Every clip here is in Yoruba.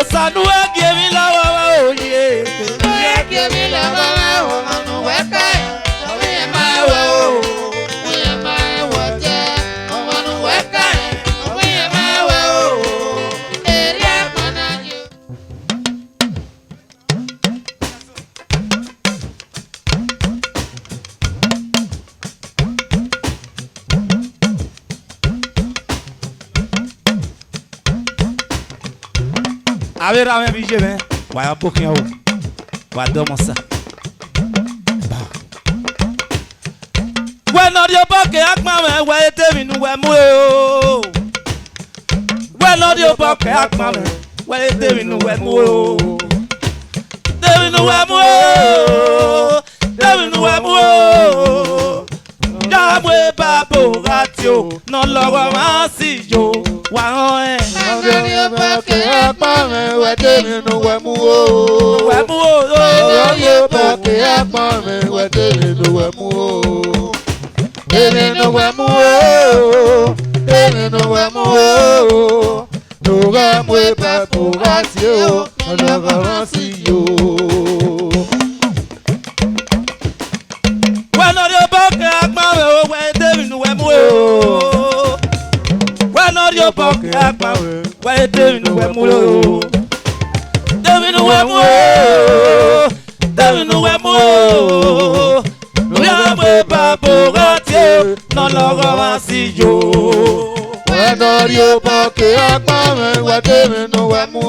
esa no es que mi la baba oye. No es que mi la baba o no es que no me mago. We my what no es que no me mago. Eria manayo. A ver, bije, ven. Vai um pouquinho, vai dar uma sa. Bueno, Dios, porque akmame, we temi nu we mu. Bueno, Dios, porque akmame, we temi nu we mu. Temi nu we mu. Temi nu we mu. Ya mwe papo ratio, no logo masi yo. Wa on Dios, porque akmame, we temi nu we mu. we mu. Dios, porque akmame, we temi nu we mu. Temi nu we mu. Temi nu we mu. No gamwe papo ratio, no logo masi yo. Bueno, Dios, porque akmame, we temi nu we mu. Bueno, Dios, porque akmame, we temi nu we mu. Temi nu we mu. Temi nu we mu. No ya mwe papo ratio, no logo masi yo. Bueno, Dios, porque akmame, we temi nu we mu.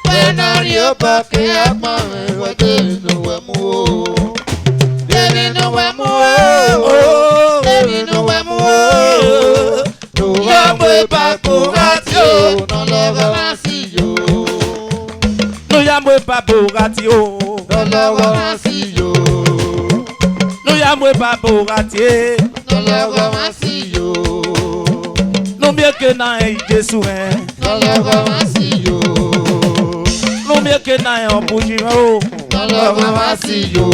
Bueno, Dios, porque akmame, we temi nu we mu. Temi nu we mu. Temi nu we mu. No gamwe papo ratio, no logo masi yo. No ya mwe papo ratio, No logo masi yo. no ya mwe papo ratio. No logo masi yo. No me que na e Jesu No logo masi yo. no me que na e opuji o. No logo masi yo.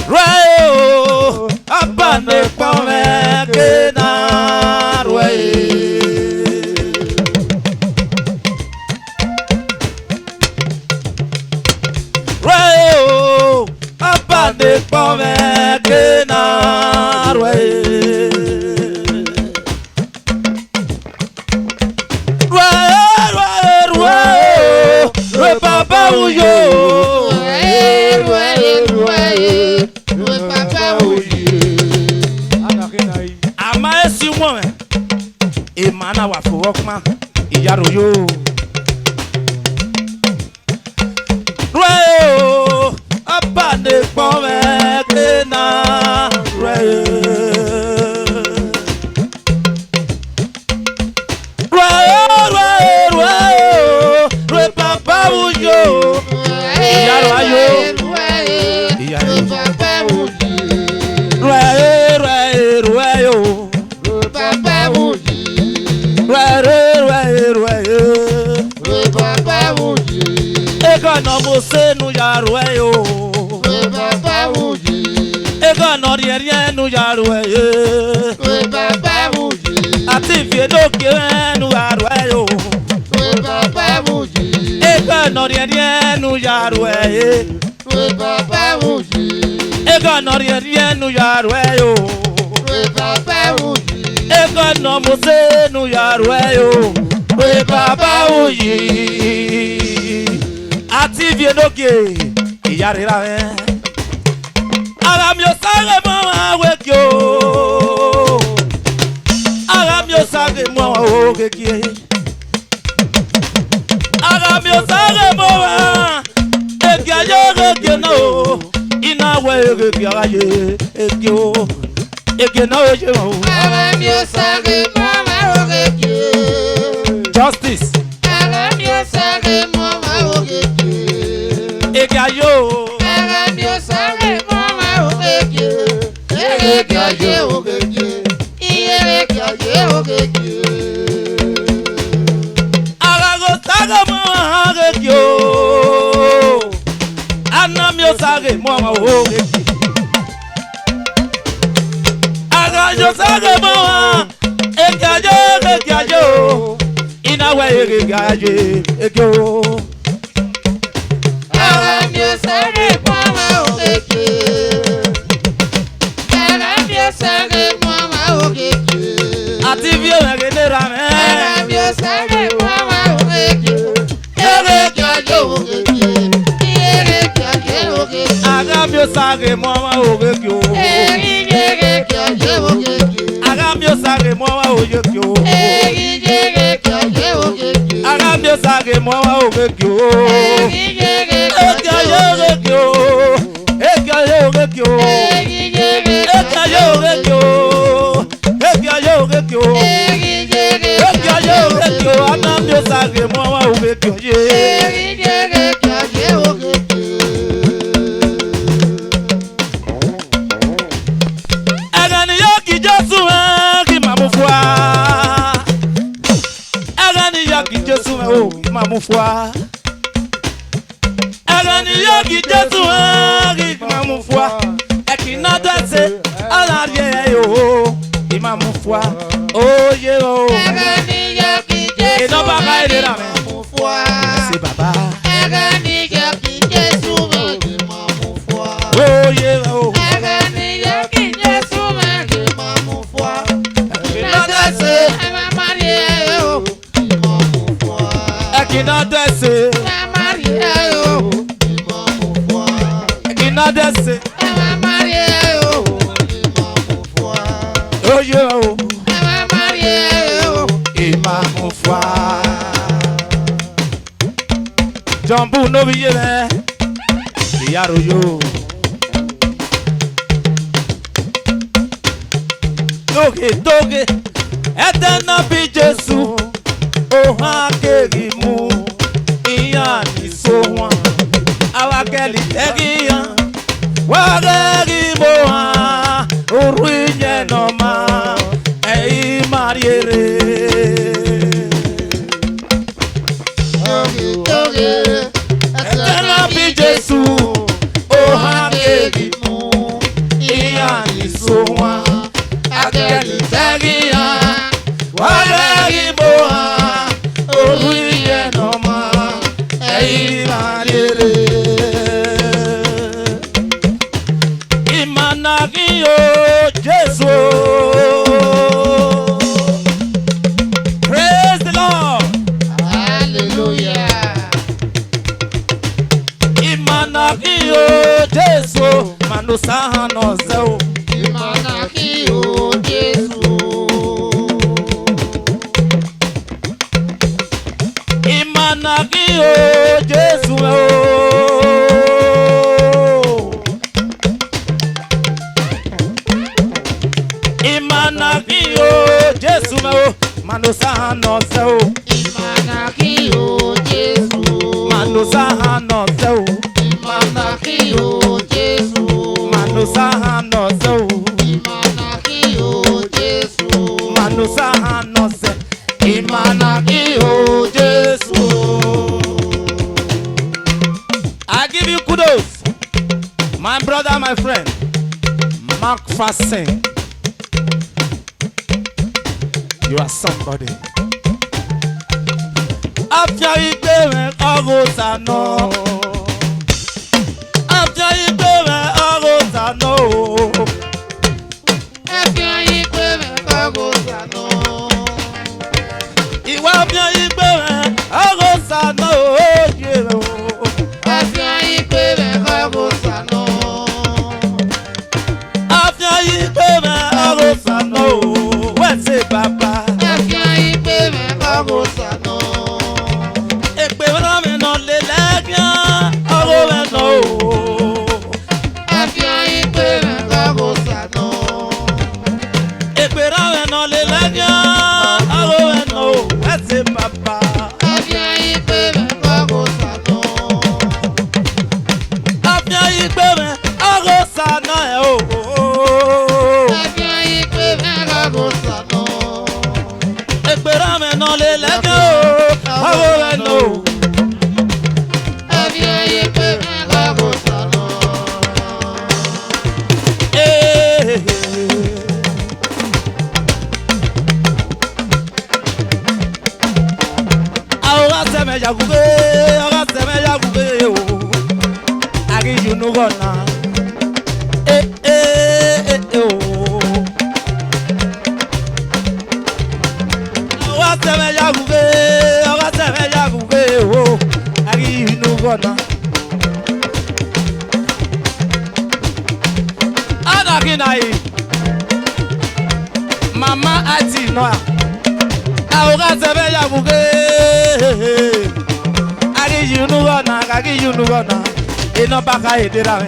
Rayo, apane pame que na rué. Rayo, apane pame que na rué. Rué, papa uyo. Ama esi mo e mana wa fo okma iyaro yo Reo abane pon me kena Reo papa uyo iyaro ayo Ega no mo se nu yaro e o. Baba wuyi. Ega no rie nu yaro e. Baba wuyi. Ati fi doke nu yaro e o. Baba wuyi. Ega no rie nu yaro e. Baba wuyi. Ega no rie nu yaro e o. Baba wuyi. Ega no mo se nu yaro e o. Baba wuyi. Ati fi doke iyarira me. Ara mi o sare mo awekyo. Ara mi o sare mo awekye. Ara mi o sare mo ekya yo no. Ina we ekya ye ekyo. Ekya no ye mo. Ara mi o sare mo awekye. Justice. Ara mi o sare mo awekye. Ekya yo. Ara mi o sare mo awekye. Ekya ye awekye. Ekya ye awekye. Ara go sare mo awekyo. Ana mi o sare mo awekye. Aga yo sare mo gaje ego. Aramio sare mama ogeke. Aramio sare mama ogeke. Ati vie ngene rame. Aramio sare mama ogeke. Ere gaje ogeke. Ere gaje ogeke. Aramio sare mama ogeke. Ere gaje ogeke. Aramio sare mama ogeke. Ere gaje ogeke. Aramio sare mama ogeke. Agani yogi Jesu agi mamu foi ekina dese alarie yo imamu foi oye o Agani yogi Jesu ino baka ere la mamu foi c'est baba Agani yogi Jesu mamu foi oye o Agani yogi Jesu mamu foi ekina dese amarie yo mamu foi ekina dese amarie yo desse amarie yo mamu foi oye o amarie yo imamu foi Jambu no biye me yaro yo toge etena bi Jesu o ha kerimu iya ni so wan awakeli tegiya wageri moa uruinye noma ei mariere etena bi Jesu o ha kerimu iya ni so wan awakeli tegiya wageri moa uruinye noma ei mariere Imanagio Jesu. Praise the Lord. Hallelujah. Imanagio Jesu. Manusaha no zeo. Imanagio Jesu. Imanagio Jesu. Imanagio Jesu Manusaha no zeo. Imanagio Jesu. Manusaha no zeo. Imanagio Jesu. Manusaha no zeo. Imanagio Jesu. Manusaha no zeo. Imanagio Jesu. I give you kudos, my brother, my friend, Mark Fasten. You are somebody. After you go and I know. After you go and I know. After you go and I know. Iwa bia igbe agosano oje o Afia igbe agosano. Afia igbe agosano we say baba. Afia igbe agosano. Ekpe na me no le legia ago me no. Afia igbe agosano. Ekpe na me no le legia ago me no. We say baba. Afia igbe agosano. Afia igbe agosano o. Afia igbe agosano. Ekpe na me no le legia ago me no. Afia igbe agosano. seme yaguge, oga seme yaguge o. Agi you no gonna. Oh. Oga seme yaguge, o. Agi you no gonna. Adagi nai. Mama ati noa. Oga seme yaguge. Agi you no gonna. Ino baka edera me.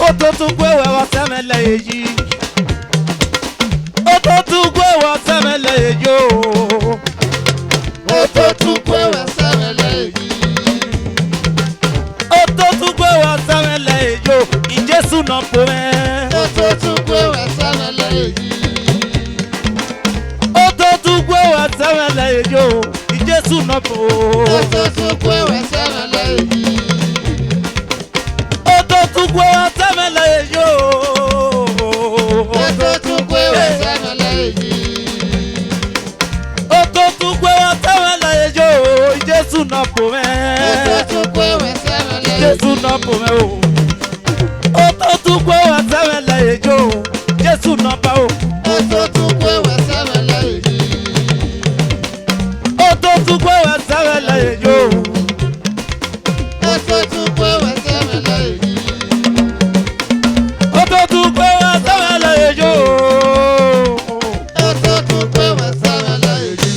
Ototugwe wa semele eji. Ototugwe wa semele ejo. Ototugwe wa semele eji. Ototugwe wa semele ejo. Ijesu no pome. Ototugwe wa semele eji. Ototugwe wa semele ejo. Ijesu no pome. Ototugwe wa semele eji. Ototugwe wa semele ejo. Ototugwe wa semele eji. Ototugwe wa semele ejo. Ijesu no pome. Ototugwe wa semele eji. Ijesu no pome o. Ototugwe wa semele ejo. Ijesu no pa o. Ototugwe wa semele eji. Ototugwe wa semele ejo. Ototugwe wa semele eji. Ototugwe wa semele ejo. Ototugwe wa semele eji.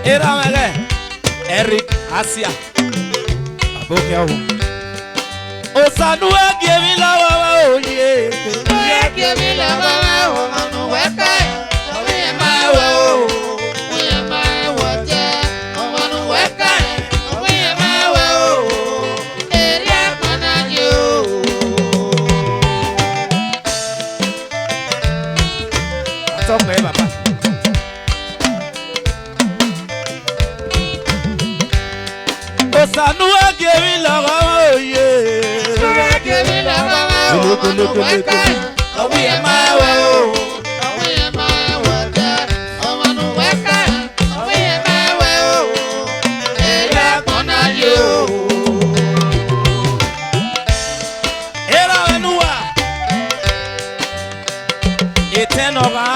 Era mele Eric Asia aboke awo Osanu agemi la wa oye Agemi la wa manu weka omi e ma wo omi e ma wo je manu weka omi e ma wo eri akona jo Atokwe baba Osanu agemi la wa oye Agemi la wa manu weka omi e ma wo omi e ma wo je manu weka omi e ma wo eri akona jo Era enua Etenora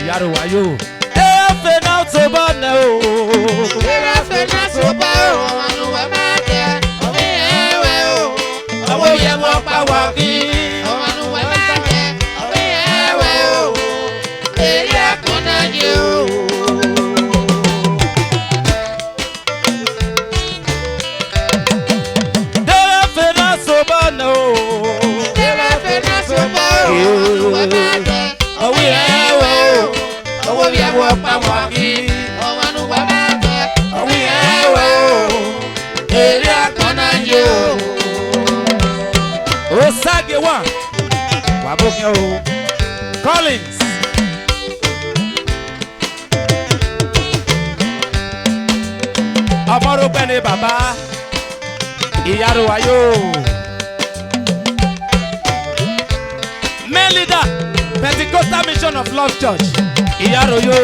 Yaro wayo Efe na to bone o Era fena soba o manu wa ma je omi ewe o Owo ye mo pa wa ki manu wa ma je omi ewe o eri akona je o Efe na so bone o Era fena soba o manu wa ma je Owo ewe o Owo ye mo pa wa ki manu wa ma je Owo ewe o eri akona je o Osage wa Waboke o Collins Amoro pene baba Iyaro wayo Main leader Pentecostal Mission of Love Church Iyaro yo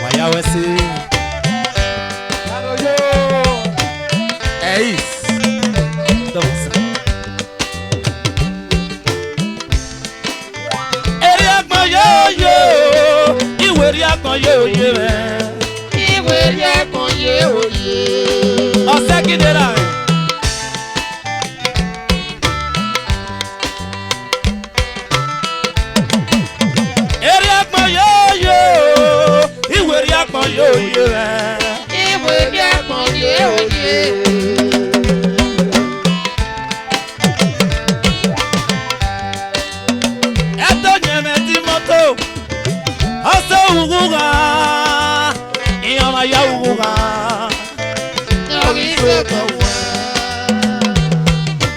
Waya wesi Iyaro yo Eis Dosa Eri agbon yo yo Iwe eri agbon yo yo iwe eri akon ye oye Ọ̀sẹ̀ kìdéra rẹ̀.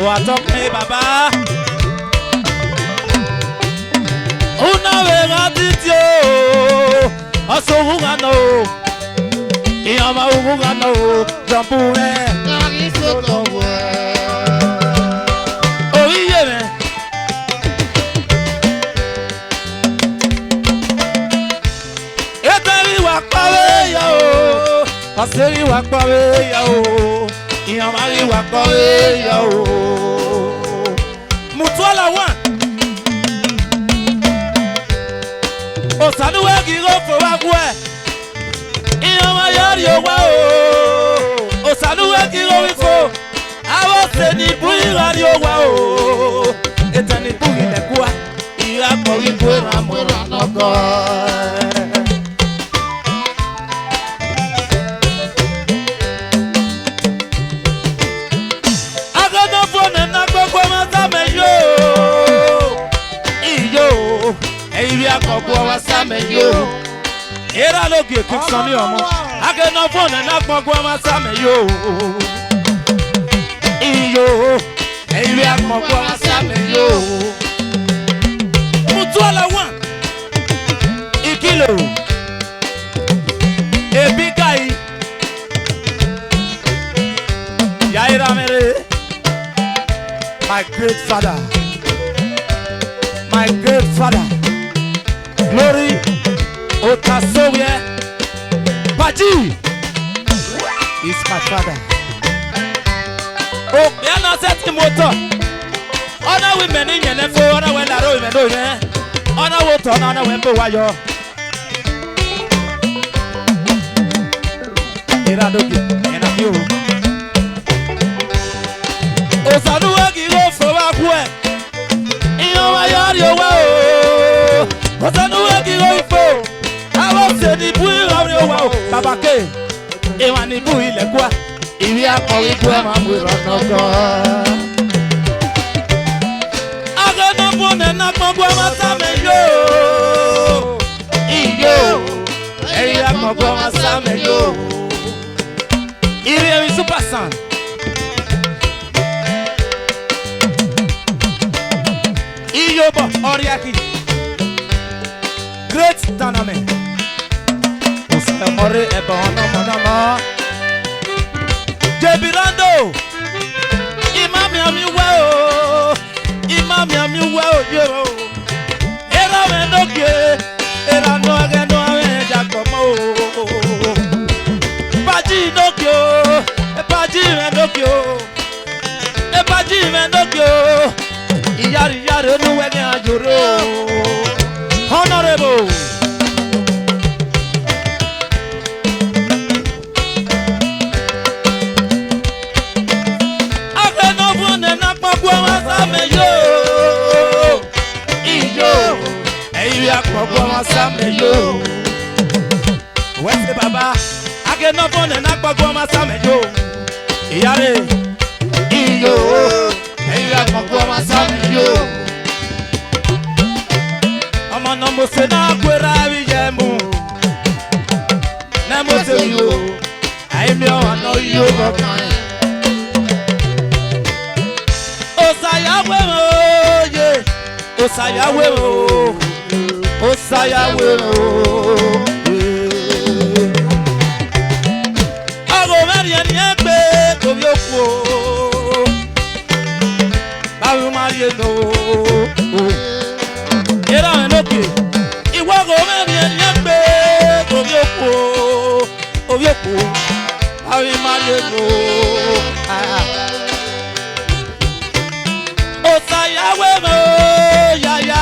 Watoke baba una vega titio aso hugano iyama hugano jampuwe oiye me etari wakpawe yao aseri wakpawe yao iyamari wakpawe yao mutuala one osanuwe gigofo wagwe iyamayari owa o osanuwe gigofo awose ni buirari owa o etani buile kwa iyako wigwe ramwera nogo Akọ̀gbọ́ wa sámẹ̀ yóò. Era lóge kí sọ ní ọmọ. Akẹ́nà fọ́ọ̀nù náà gbọ́gbọ́ wa sámẹ̀ yóò. Iyò ẹ̀rí akọ̀gbọ́ wa sámẹ̀ yóò. Mutu ọlọ́wọ́n. Ìkìlò. Ebi káyì. Yàrá mẹ́rẹ̀. My great father. My great father. Glory, Otasowie, Paji is my father. Oh, we are not setting motor. Honor women in your name, honor when I don't even know. Honor water, honor when go wayo. Iradoki, and a few. Osanuagi go for a boy. In your yard, your wow. Osanuwe gigofo awose ni bui rawre owa babake ewa ni bui lekwa iwi akowi bue mamwe ronogo agana bone na gbogbo masame yo iyo eri agbogbo masame yo iri emi super sound iyo bo oriaki great tournament. Usamore ebono monama. Jebirando. Imami ami wao. Imami ami wao yo. Era menoke. Era no ageno ame jakomo. Baji nokyo. Baji menokyo. Baji menokyo. Iyari yari no wege ajuro. Honorable Agenofone na pagwa wasame yo iyo eyi akpagwa wasame yo Wese baba Agenofone na pagwa wasame yo Iyare iyo eyi akpagwa wasame yo no mo se na kwera yemu na mo se yo ai mi o no yo go kan Osayawe o ye Osayawe o Osayawe o Ago mari en egbe ko bi oku o Bawo mari no Era enoke Iwo go meri enyegbe Obioko Awi malego Osayawe mo yaya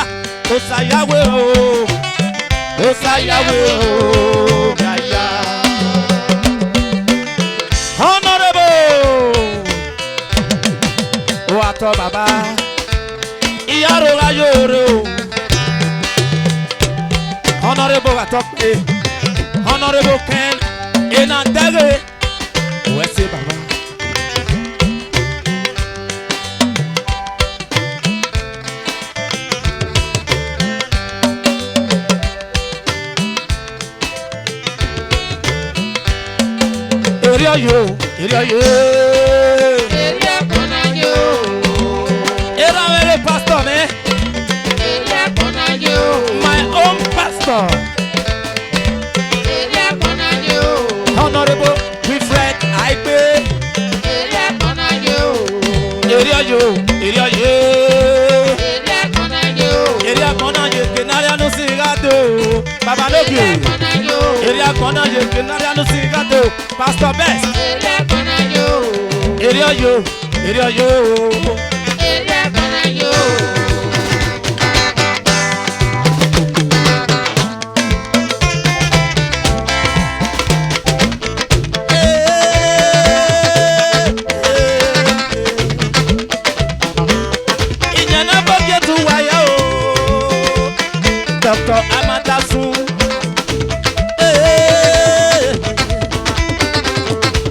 Osayawe o Osayawe o yaya Honorable O ato baba Iyaro ayore o Honorable Atope, Honorable Ken, Enandere, Wese Baba. yo, area yo. Area Konayo. Era mere pastor me. Area Konayo. My own pastor. Area Konayo. Honorable Wilfred Aipe. Area Konayo. Area yo, area yo. Area Konayo. Area Konayo, kenaria no sigado. Baba Loki. Area Konayo, kenaria no sigado. Pastor Best. Area Konayo. Area yo, area yo. Area Konayo. Dr. Amadasu.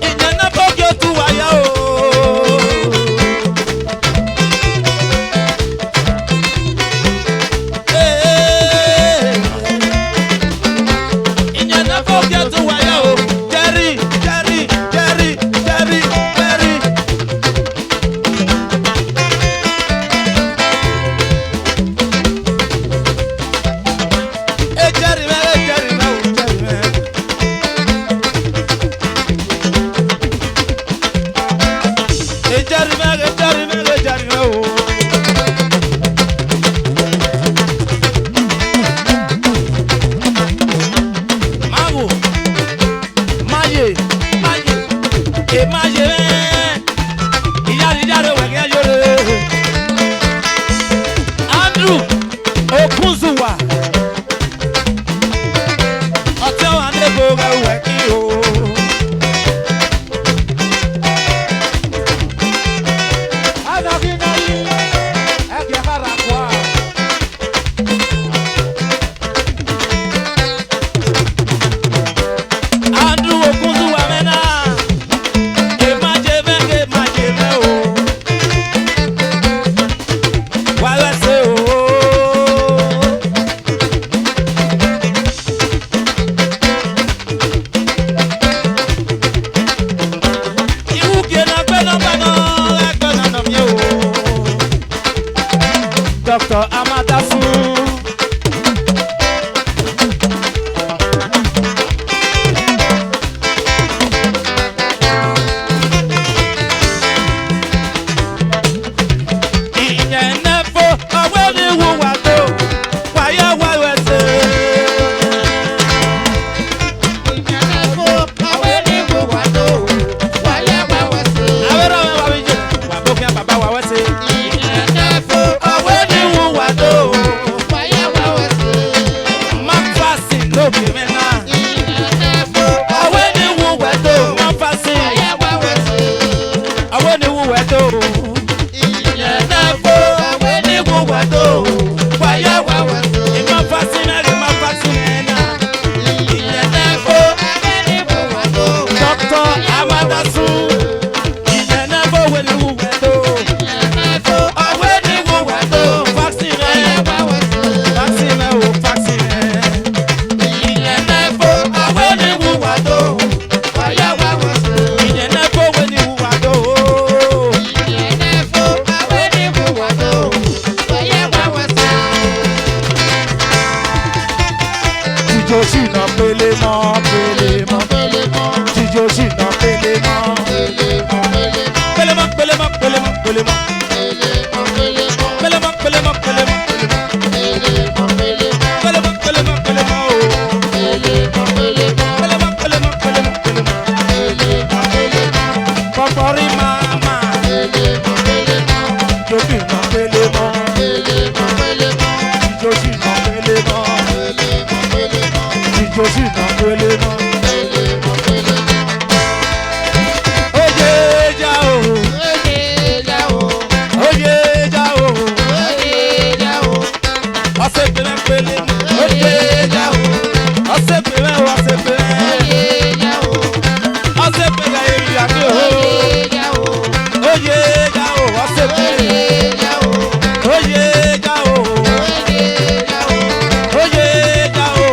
Ìjẹ́nà bọ́gì ó tún wáyà o. Ìjẹ́nà bọ́gì ó tún wáyà o. Jerry, Jerry, Jerry, Jerry, Jerry. Jerry, Jerry, Andrew Okunzuwa. Dr. Amadasu. Ìyẹnẹ́fọ́ ọwọ́ ni wúwa tó wáyé wáyé ṣe. Ìyẹnẹ́fọ́ ọwọ́ ni wúwa tó wáyé wáyé ṣe. Awẹ́rẹ́ àwọn ẹ̀wà wíjẹ wà bókè bàbá wà wẹ́ ṣe. Ìyẹnẹ́fọ́ Ọwọ́ ni wúwa tó wáyé wáyé ṣe. máa fásì lókè mẹ́ta. Ìyẹnẹ́fọ́ Ọwọ́ ni wúwa tó máa fásì. wáyé wáyé ṣe. Ọwọ́ ni wúwa tó. Ìyẹnẹ́fọ́ ọwọ́ ni wúwa tó wáyé wáyé ṣe. Ìmọ̀ fásì náà lè máa fásì mẹ́ta. Ìyẹnẹ́fọ́ ọwọ́ ni wúwa tó Dr. Amadasu. Ìyẹnẹ́fọ́ ọwọ́ ni wúwa tó. Ìyẹnẹ́fọ́ Ọwọ́ ni wúwa tó. Fásì rẹ̀. wáyé ṣe. Fásì rẹ̀ o, fásì rẹ̀. Ìyẹnẹ́fọ́ ọwọ́ ni wúwa tó wáyé wáyé ṣe. Ìyẹnẹ́fọ́ ọwọ́ ni wúwa tó. Ìyẹnẹ́fọ́ ọwọ́ ni wúwa tó wáyé wáyé ṣe. Tìjọ sì nà pélé mọ́, pélé mọ́. Tìjọ sì nà pélé mọ́. Pélé mọ́, pélé mọ́, pélé mọ́, pélé mọ́. Pélé mọ́, pélé mọ́, pélé mọ́. Pélé mọ́, pélé mọ́, pélé mọ́ o. Pélé mọ́, pélé mọ́, pélé mọ́, pélé mọ́. Kọ́kọ́rí màmá. Jòbí nà pélé mọ́. Tìjọ sì nà pélé mọ́. Tìjọ sì nà pélé mọ́. Oye ja o, oye ja o. Ọ̀sẹ̀ pèmẹ́ pélé mọ́. Oye ja o. Ọ̀sẹ̀ pèmẹ́ o, ọ̀sẹ̀ pèmẹ́. Ọ̀sẹ̀ pèmẹ́ èyí àti o. Oye ja o, ọ̀sẹ̀ pèmẹ́. Oye ja o. Oye ja o.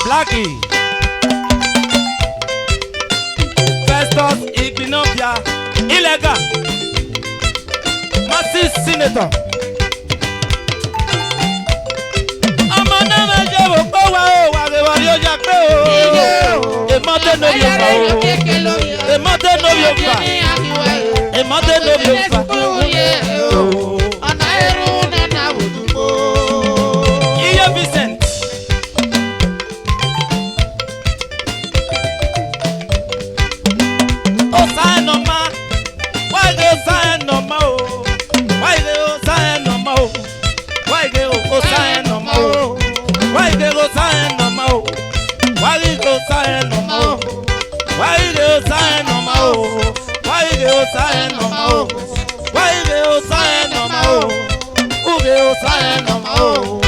Blackie, Festus Igbinopia, Illegal, Massive Senator. Ọmọ náà máa jẹ́ òpó wa o, àrẹwà ni ó yà pé o. Èmọ́tẹ́ ló yóò fà o. Èmọ́tẹ́ ló yóò fà. Èmọ́tẹ́ ló yóò fà. Ọ̀nà ẹrú nana òdùgbò. Iye Vincent. Osanoma, why go Osanoma o? Why go Osanoma o? Why go Osanoma o? Why go Osanoma o? Why go Osanoma o? Why go Osanoma o? Why go Osanoma o? Why go Osanoma o? Who go Osanoma o?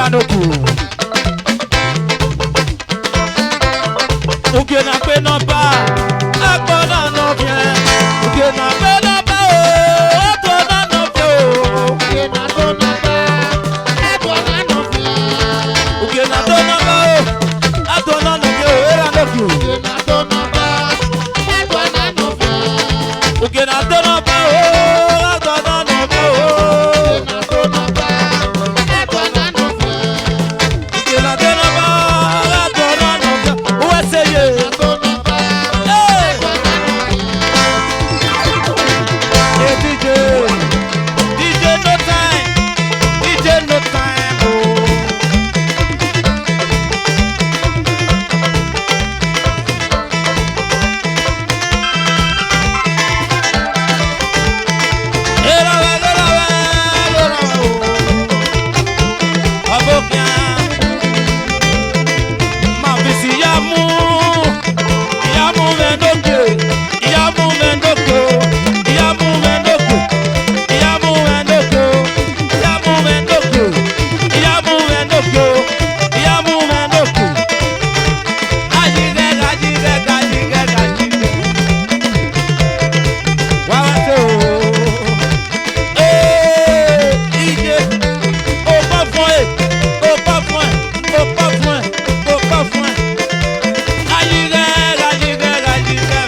Wanoku. Oge na pe nọmba, ẹ̀gbọ́n náà nọ fẹ́. Oge na pe nọmba o, ẹ̀gbọ́n náà nọ fẹ́ o. Oge na tó nọmba, ẹ̀gbọ́n náà nọ fẹ́. Oge na tó nọmba o, ẹ̀gbọ́n náà nọ fẹ́ o. Era nọkù. Oge na tó nọmba, ẹ̀gbọ́n náà nọ fẹ́. Oge na tó nọmba o, ẹ̀gbọ́n náà nọ fẹ́ o. Oge na tó nọmba, ẹ̀gbọ́n náà nọ fẹ́. Oge na tó nọmba, ẹ̀gbọ́n náà nọ fẹ́ o. Owó ẹsẹ̀ yẹ. Oge na tó nọmba, Hey! ẹ̀gbọ́n náà nọ fẹ́. Hey, DJ. DJ no time. DJ no time. Oh. Era la, oh. Abokia. Ma bisi yamu. Yamu mendoke. Yamu mendoke. Yamu mendoke. Yamu mendoke. Yamu mendoke. Yamu mendoke. Yamu mendoke. Ajige, ajige, ajige, ajige. Wawato. Eh, ije. Au parfum, au parfum, au parfum, au parfum. Ajige, ajige, ajige.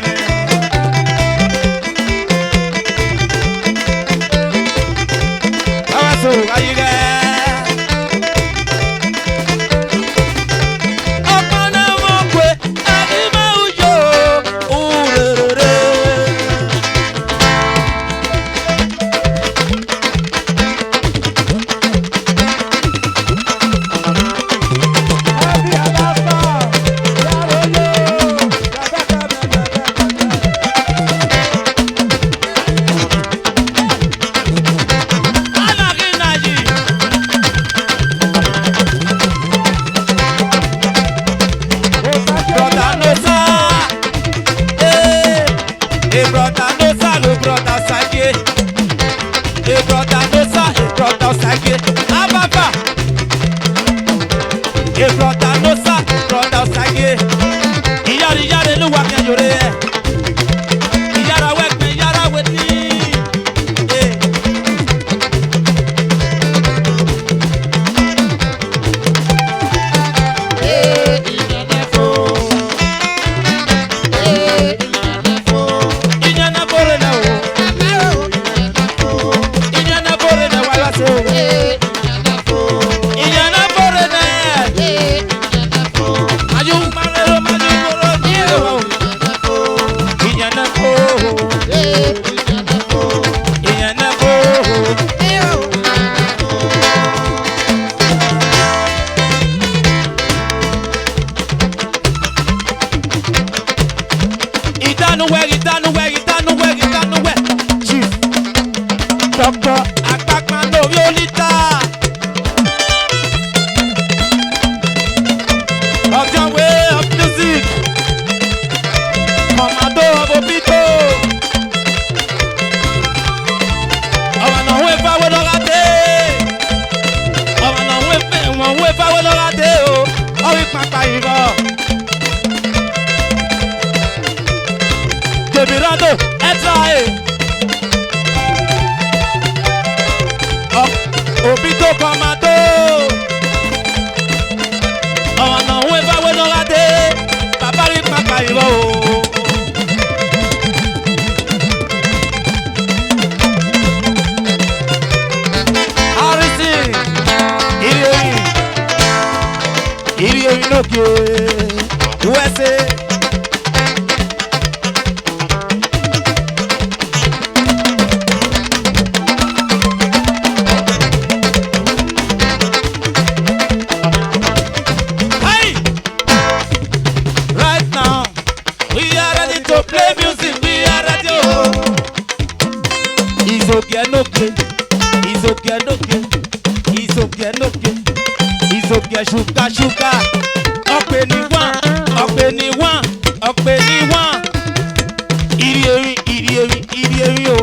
Wawato, ajige. Ọ̀pọ̀nà wọn pé ẹni máa ń yọ òrèrè. Anaginaji. Brother Nosa. Brother Nosa, le brother Sagué. Brother Nosa, brother Sagué. Ababa. Brother Nosa, brother Sagué. Iyari yari lu wa kan yore. Iyara wek me yara wedi. Inyana bore na o. Inyana bore na wala so. Inyana bore na. Aju malero maju boro ni o. Inyana bo. Inyana bo. Ìdánuwẹ̀, ìdánuwẹ̀, ìdánuwẹ̀, ìdánuwẹ̀. Chief Dr. Agbakman lórí olíta. Of your way of music. Commando of Obito. Ọ̀wà náà wé fáwé lọ́ra dé. Ọ̀wà náà wé fáwé lọ́ra dé o. Ọ̀rí pàpà ìrọ̀. Debirando, ẹ̀tra ẹ̀. Obito Commando. Ọ̀wà náà wé fáwé lọ́ra dé. Bàbá rí pàpà ìrọ̀ o. Harrison, iri oyin lókè, USA. Hey! Right now, we are ready to play music. We are ready. Izoke noke, izoke noke, izoke noke, izoke shuka shuka. Ọ̀pẹ ni wọ́n, ọ̀pẹ ni wọ́n, ọ̀pẹ ni wọ́n. Iri erin, iri erin, iri erin o.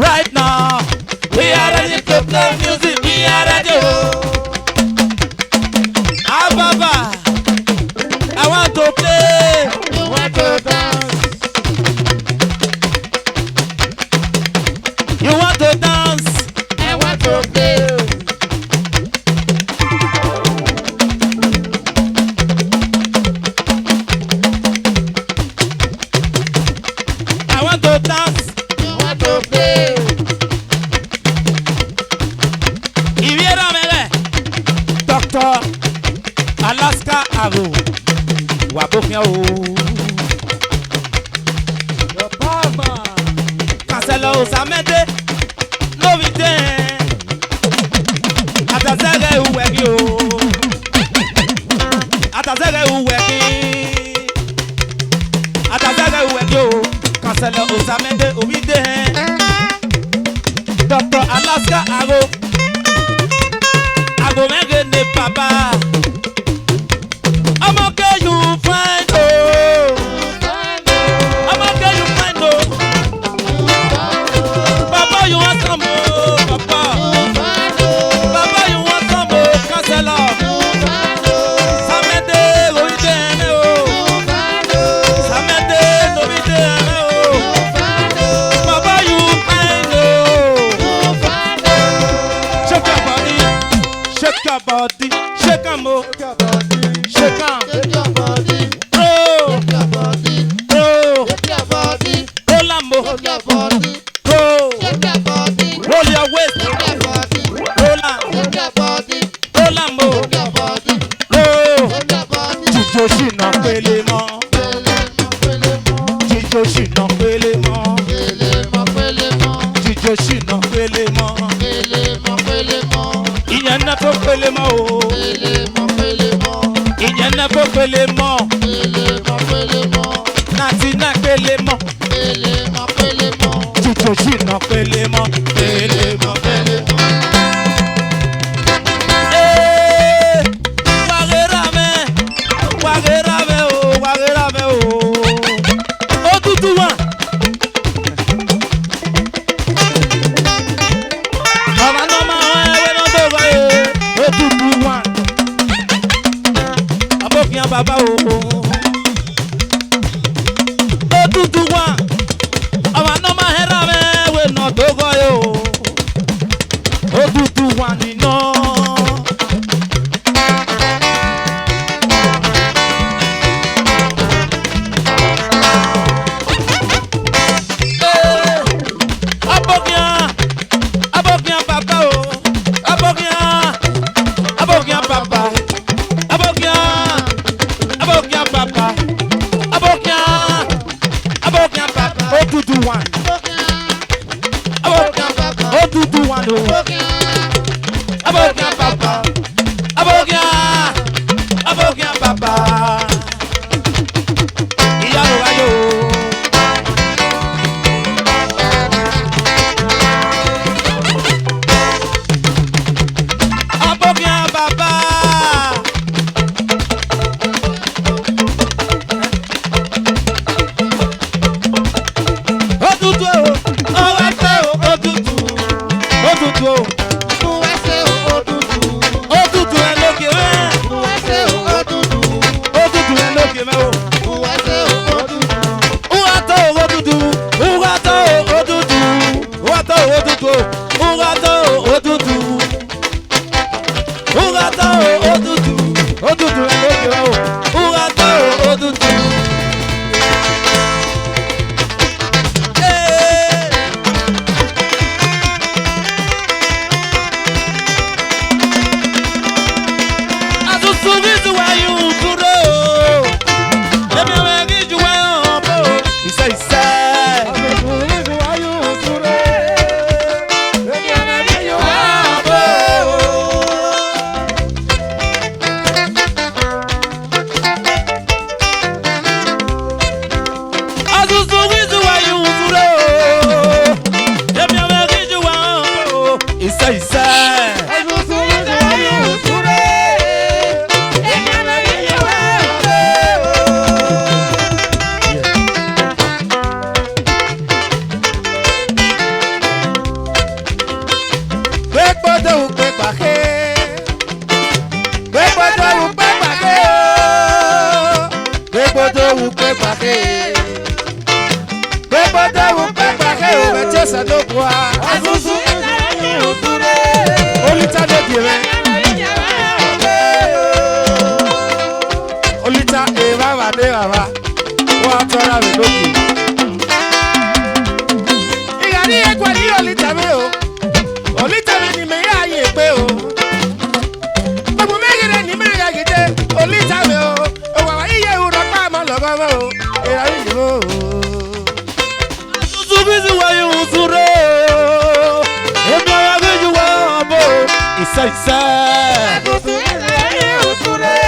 Right now, we are ready the music we are radio. Ah Baba, I want to play. You want to dance. You want to dance. I want to play. I want to dance. You want to play. Iviera mele. Doctor Alaska Aro. Waboknya o. Your papa. Cancelo Osamede. Novite. Atazere uwegi o. Atazere uwegi. Atazere uwegi o. Cancelo Osamede Ovide. Doctor Alaska Aro. Ago mege ne papa. I'm okay, you find oh. I'm okay, you find oh. Papa, you want some more, papa. Papa, you want some more, cancela. Samede, loide oh. Samede, loide oh. Papa, you find oh. Shake your body, shake your body, shake 'em oh. Shake 'em. Shake your body. Oh, Shake your body. oh, Shake your body. oh, Lambo, Shake your body. oh, Shake your body. roll your waist, Shake your body. roll am, Shake your body. oh, Lambo, Shake your body. oh, Shake your body. Jíjó ṣìnà pélé mọ́, jíjó ṣìnà pélé mọ́, jíjó ṣìnà pélé mọ́, ìyẹn náà tó pélé mọ́ o, ìyẹn náà tó pélé mọ́, nàti náà pélé mọ́, jíjó ṣìnà pélé mọ́, pélé mọ́, pélé mọ́. Eh, wàgérame o, wàgérame o, ó tútù wọn. Bàbá náà máa ń ẹwé náà tó gbọ́ yé, ó tútù wọn. Abófin bàbá o, ó tútù wọn. Bàbá náà máa ń ẹwé náà tó gbọ́ yé o, ó tútù wọn nínú. Abokian papa o, abokian papa, abokian papa, abokian papa, o tutu one, o tutu one o, abokian papa, abokian papa, iya lo wa yo. Abokian baba. Otutu o, owese o, otutu, otutu o, otutu ẹ lókè mẹ́, otutu ẹ lókè mẹ́ o. Uwato otutu, uwato otutu, uwato otutu, uwato otutu. Ugata o otutu, otutu ẹ lókè mẹ́ o. Ugata o otutu. Asusu bisu wa yu dúró. Èmi àwọn ẹ̀rí ju wa hàn bó. Iṣẹ́ iṣẹ́. Asusu bisu wa yu dúró. Èmi àwọn ẹ̀rí ju wa hàn bó. Asusu bisu wa yu dúró. Èmi àwọn ẹ̀rí ju wa hàn bó. Iṣẹ́ iṣẹ́. Asusu bisu wa yu dúró. Èmi àwọn ẹ̀rí ju wa hàn bó. gbẹ́gbọ́dọ̀ wù pé pàké. Gbẹ́gbọ́dọ̀ wù pé pàké o. Gbẹ́gbọ́dọ̀ wù pé pàké. Gbẹ́gbọ́dọ̀ wù pé pàké o. Bẹ̀tẹ̀ sàdókòó a. Asusu ìtàlẹ́yìn òtúrẹ́. Olùtà ló di rẹ̀. Olùtà èèmà wà dé bàbá. Wọ́n á tọ́ra rẹ̀ lókè. Ìyàrí ẹ̀kọ́ ní olùtà mi o. Olùtà mi ni mi yá yè pé o. Gbogbo mẹ́gẹ̀dẹ̀ ni mi yá gidi. Olùtà mi o. Òwò àwọn iye ìwúrọ̀ pa àmọ́ lọ́gọ́mọ́ o. Ìyàrí ìdìbò o. Asusu bí ti wáyé òtúrẹ́. Èmi ọ̀rọ̀ bí ju wá ọ̀bọ̀. Ìṣe ìṣe. Asusu ìtàlẹ́yìn òtúrẹ́.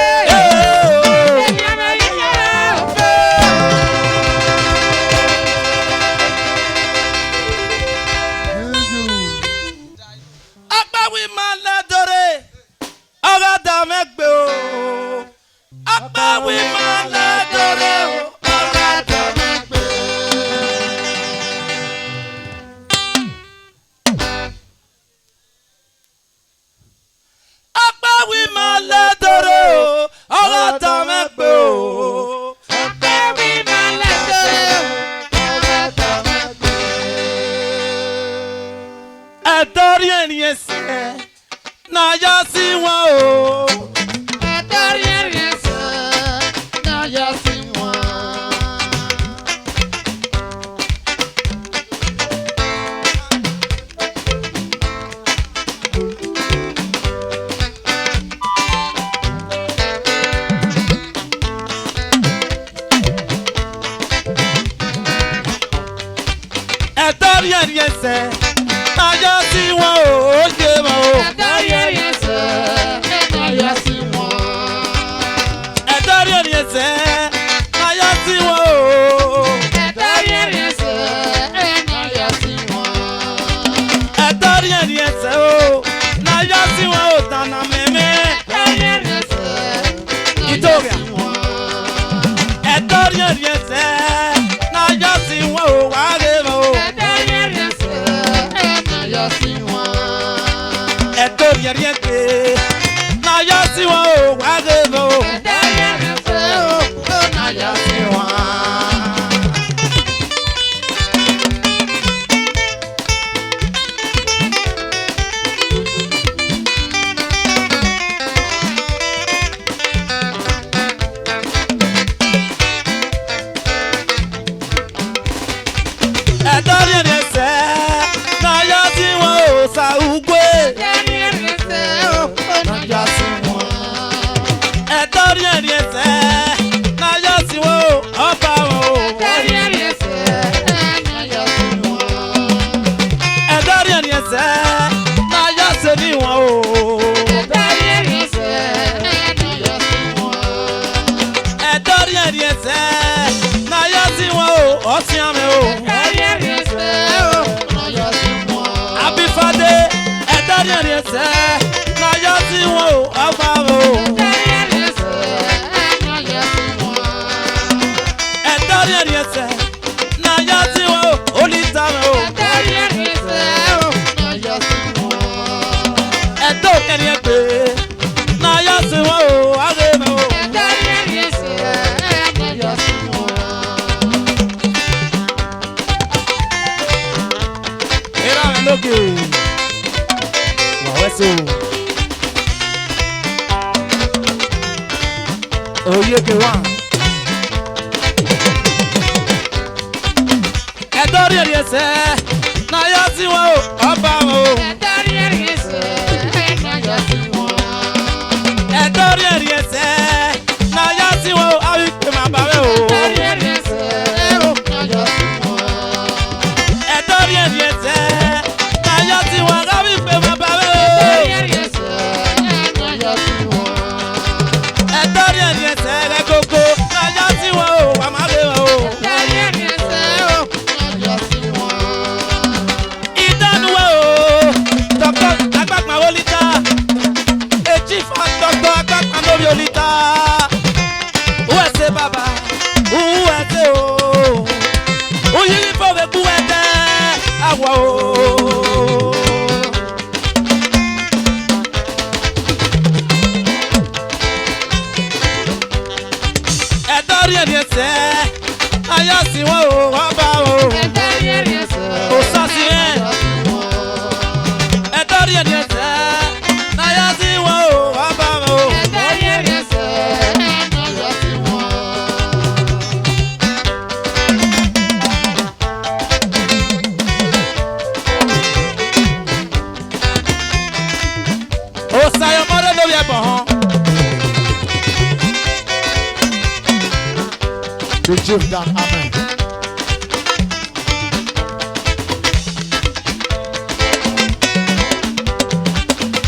To give that amen.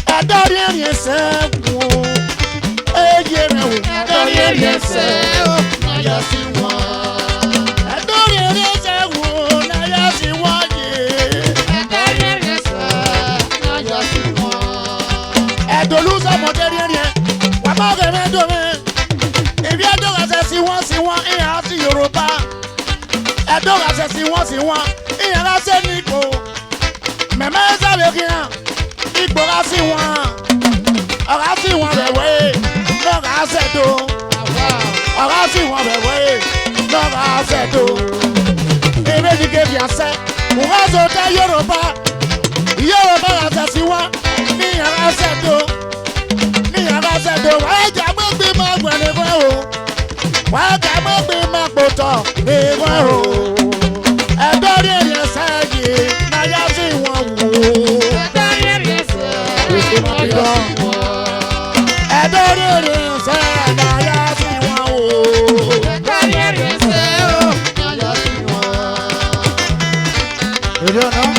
Adori yese wo, eye me wo. Adori yese wo, na yasi wo. Adori yese wo, na yasi wo ye. Adori yese, na yasi wo. Edolusa moderi ye, wa ba ge me do me. If you don't have to see one, in house Europa. I don't have to see one, in house Nico. Memeza Legia, Nico Rassi one. I see one away, no Rasseto. I see one away, no Rasseto. If you give yourself, who has a Europa? Europa has to see one, in Rasseto. Why can't we be my whenever? Why can't we be my photo? I don't even say, I see one. I don't even say, I see one. You don't know?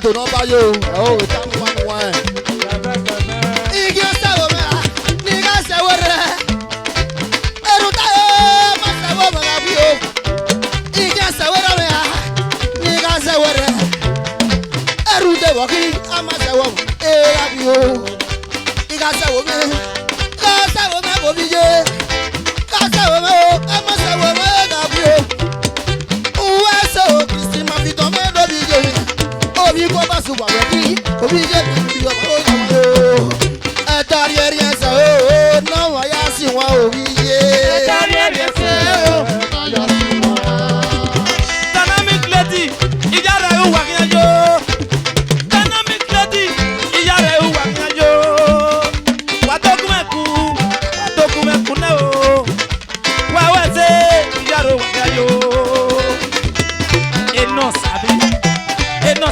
To know about you, oh, it's one. You can't say what you can't say what you can't say what you can't say what every day walking, I'm a say what you can't say what me, can't say what me, can't say what me, I'm a say what me, who I saw, Christine, my feet on me, Obi ko basu wa wi obi je bi yo o atari eri sa o na wa ya si wa obi ye atari eri sa o na ya si wa dynamic lady ijare o wa kiyanjo dynamic lady ijare o wa kiyanjo wa dokumeku na o wa wa se ijare o wa kiyanjo eno sabi eno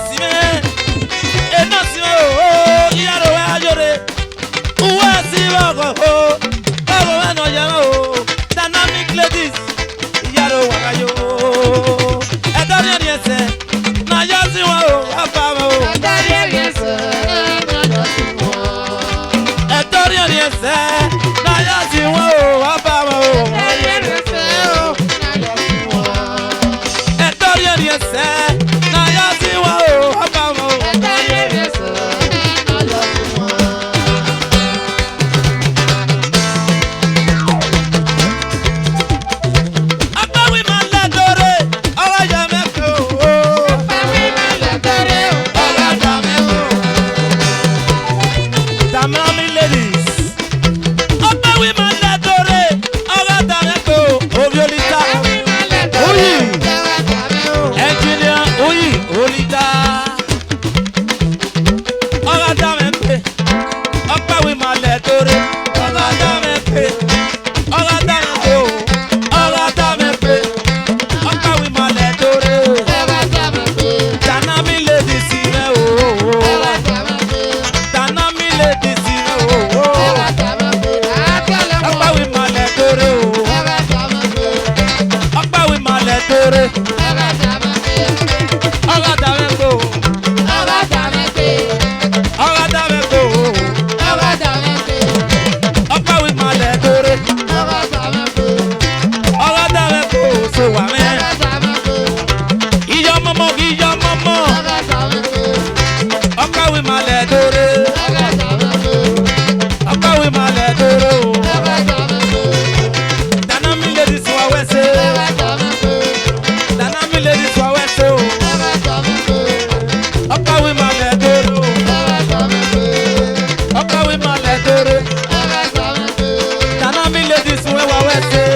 si oh, yaro wa jore. Uwa si ba ko. Babo ma no ya o. pé ọ̀rọ̀ dá mi pé o ọ̀rọ̀ dá mi pé ọ̀pá wí malẹ̀ dóré dáná mi lè di sí rẹ o dáná mi lè di sí rẹ o ọ̀pá wí malẹ̀ dóré o ọ̀pá wí malẹ̀ dóré ọ̀rọ̀ dá mi pé o ọ̀rọ̀ dá mi pé o ọ̀pá wí malẹ̀ dóré ọ̀rọ̀ dá mi pé o so wà mẹ́ iyọ̀ mọ́mọ́ ọ̀pá wí malẹ̀ dóré ọ̀pá wí malẹ̀ dóré o dáná mi lè di sùn àwẹ̀sẹ̀ dáná mi lè di sùn àwẹ̀sẹ̀ o ọ̀pá wí malẹ̀ dóré o ọ̀pá wí malẹ̀ dóré dáná mi lè di sùn àwẹ̀sẹ̀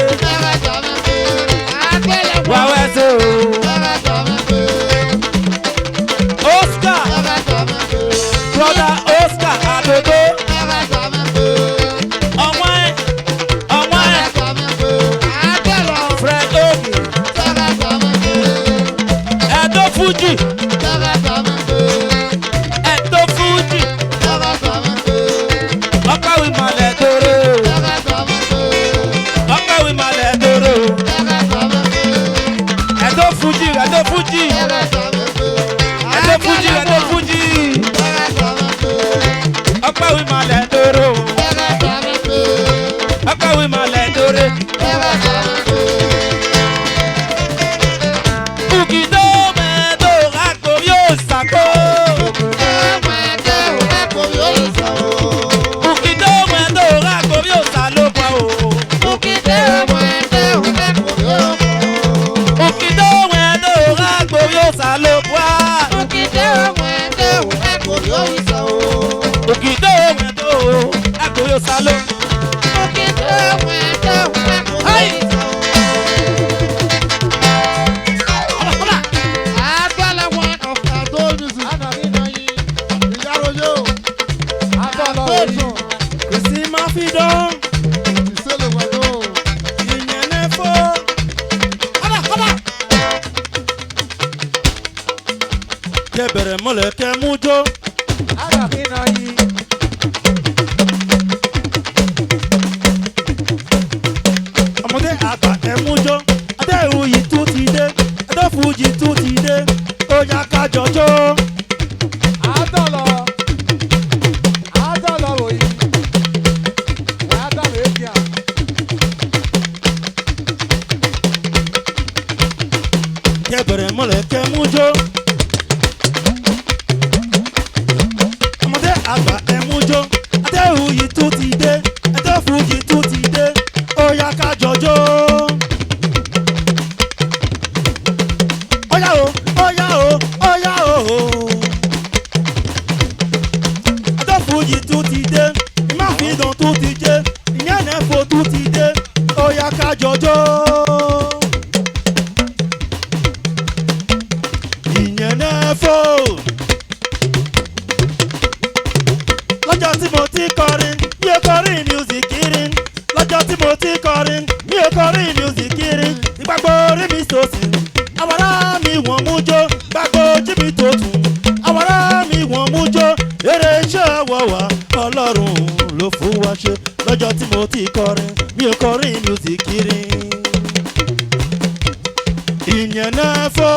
wàwẹ̀sẹ̀ o Oscar brother Oscar Adodo ọ̀wọ́n Fred Ogi Edo Fuji ọ̀pá wí malẹ̀ dóré ọ̀pá wí malẹ̀ dóré Edo Fuji ọ̀pá wí malẹ̀ dóré ọ̀pá wí malẹ̀ dóré Ukido mẹ́tò àkórí òsàkó Ukido mẹ́tò àkórí òsàlópa o Ukido mẹ́tò àkórí òsàlópa Ukido mẹ́tò àkórí òsàlópa. Kẹbẹrẹ mọlẹ kẹ mú jó. Ọmọdé àgbà ẹ mú jó. Adéhùyí tún ti dé. Adéfújì tún ti dé. Ó yá ká jọjó. Kẹbẹrẹ mọlẹ kẹ mú jó. Àgbà ẹ̀mújó Adéhùyí tún ti dé Adéfújì tún ti dé ó yá ká jọjó. Ó yá o ó yá o ó yá o Adéfújì tún ti dé Ìmáfìdán tún ti dé Ìyànnẹ́fò tún ti dé ó yá ká jọjó. Ìyànnẹ́fò. Lọ́jọ́ tí mo ti kọrin, mi ò kọrin music kiri. Lọ́jọ́ tí mo ti kọrin, mi ò kọrin music kiri. Ìgbàgbọ́ orí mi sòsì, àwàrà mi wọ̀n mú jó. Gbàgbọ́ ojú mi tó tún, àwàrà mi wọ̀n mú jó. Eré iṣẹ́ ọwọ́ wa, Ọlọ́run ló fún wa ṣe. Lọ́jọ́ tí mo ti kọrin, mi ò kọrin music kiri. Ìyẹn náà fò.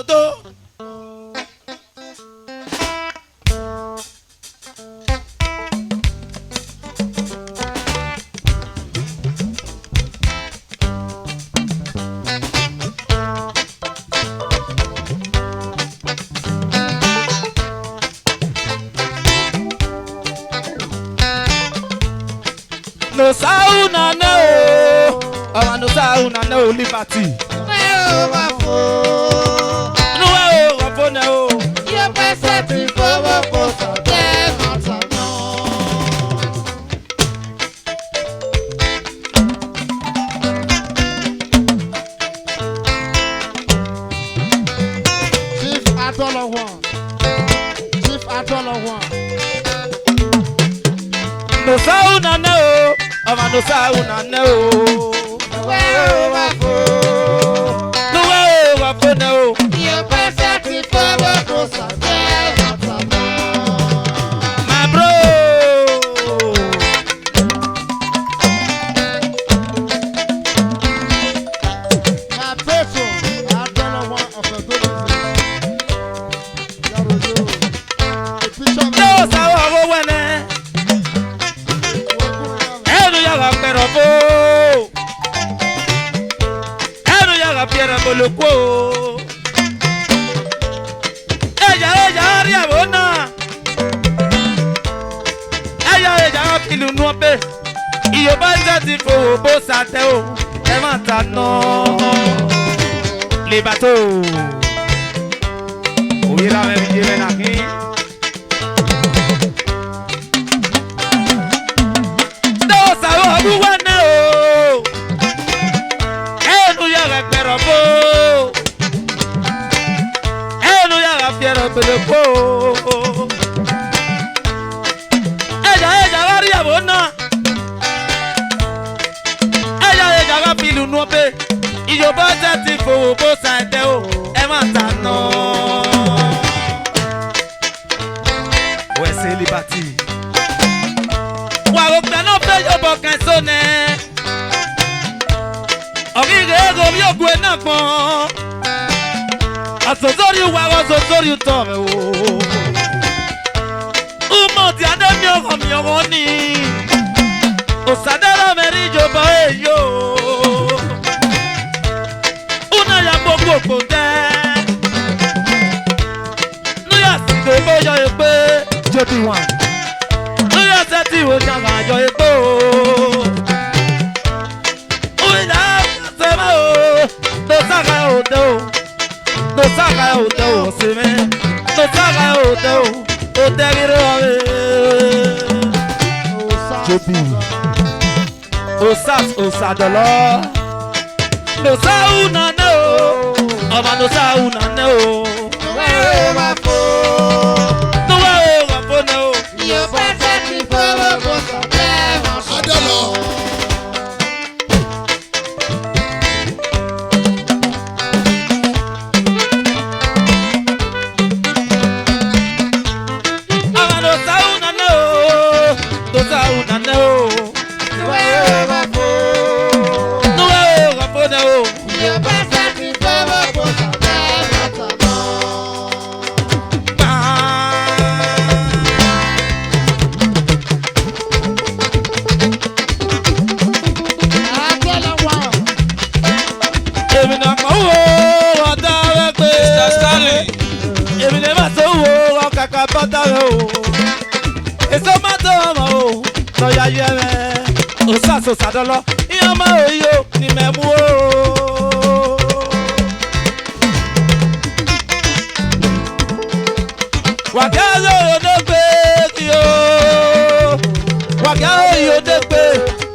toto. No sauna no, I no sauna no liberty. No no. You better be for Chief Atolawan. Chief Atolawan. No sauna no, I no sauna no. No. You better be for My bro. My patron, Atolawan of a good No sawa wene. Elu yaga pero po. Elu yaga piera boloko. Ella aria bona. Ella filu nuope. Iyo banza ti fo bo sate o. E mata no. Les bateaux. Oira me viene aquí. No sawa buwana o. Elu yaga pero po. Elu yaga piera boloko. Ella varia bona. Ella va pilu nuope. Iyo baza ti fo bo sante o. E mata no. Ouais, liberty. Wa o gbe no fe yo bo kan so ne. Ogige ego mi ogwe na gbon. Asozori wa asozori to me o. Umo ti ade mi ogo ni. Osadara meri jo ba eyo. Una ya gbogbo ponte. No ya si do bo yo epe. JP1. No ya se ti wo jan ga yo epe o. Uina se ma o. No saga o do. No saga o do se me. No saga o do. O te giro ave. JP. Osas osadolo. No sauna no. Ama no sauna no. No no. You better be for Ama no sauna no. No sauna no. No. You better be for Eso mato mo, no ya yeme. Osaso sadolo, iyama oyo ni memu o. Wagazo odogbe kiyo, wagazo odogbe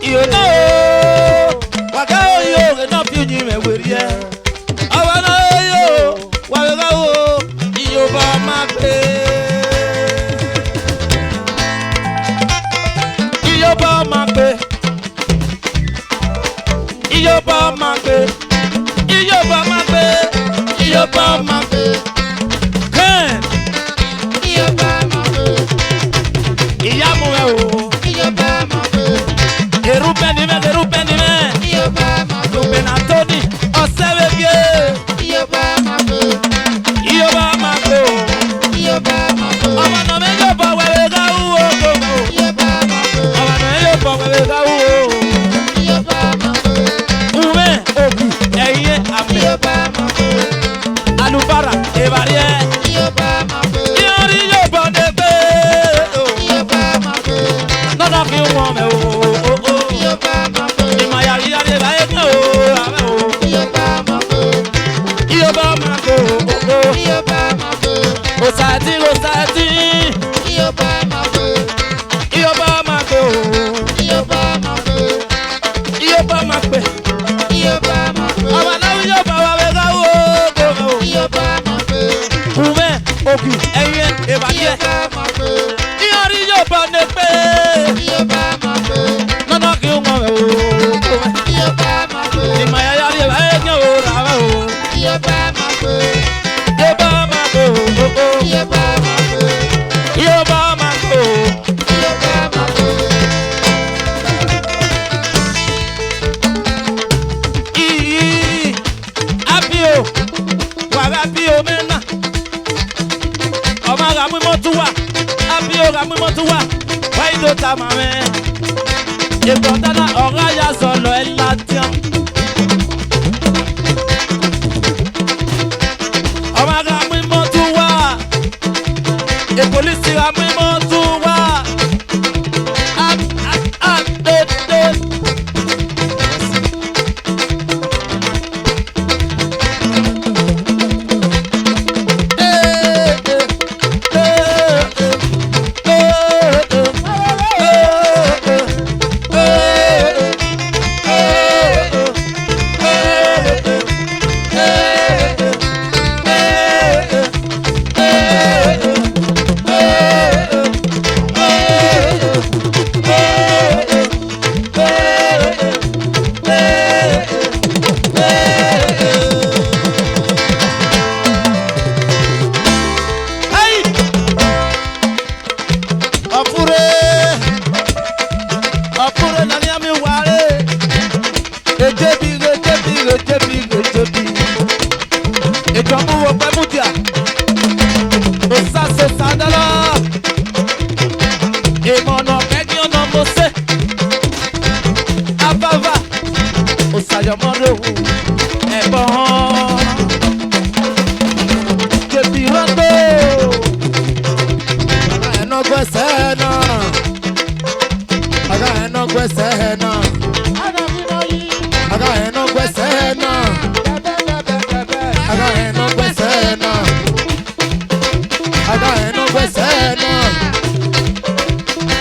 iyo no. Wagazo yo no fiuni me werie. Awana yo, wagazo iyo ba magbe. Iyoba magbe, Iyoba magbe, Iyoba magbe, Iyoba magbe. Ken, Obamago, Obamago, Osati, Osati, Obamago, Obamago, Obamago, Obamago, Obamago, Obanawi Obamaga, Obamago, Ume, Oku, Eyen, Ebaye, Obamago, Iori Obanepe, Obamago, Nana Kiuma, Obamago, Imaya Yari, Eyo, Rama, Obamago, Obamago, Obamago, Obamago, Apio, Wagapio Mena, Omaga Mimotua, Apio Gamimotua, why don't I, man? If Botana Oraya Solo El Latian, Omaga Mimotua, a police Mimotua,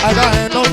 I got no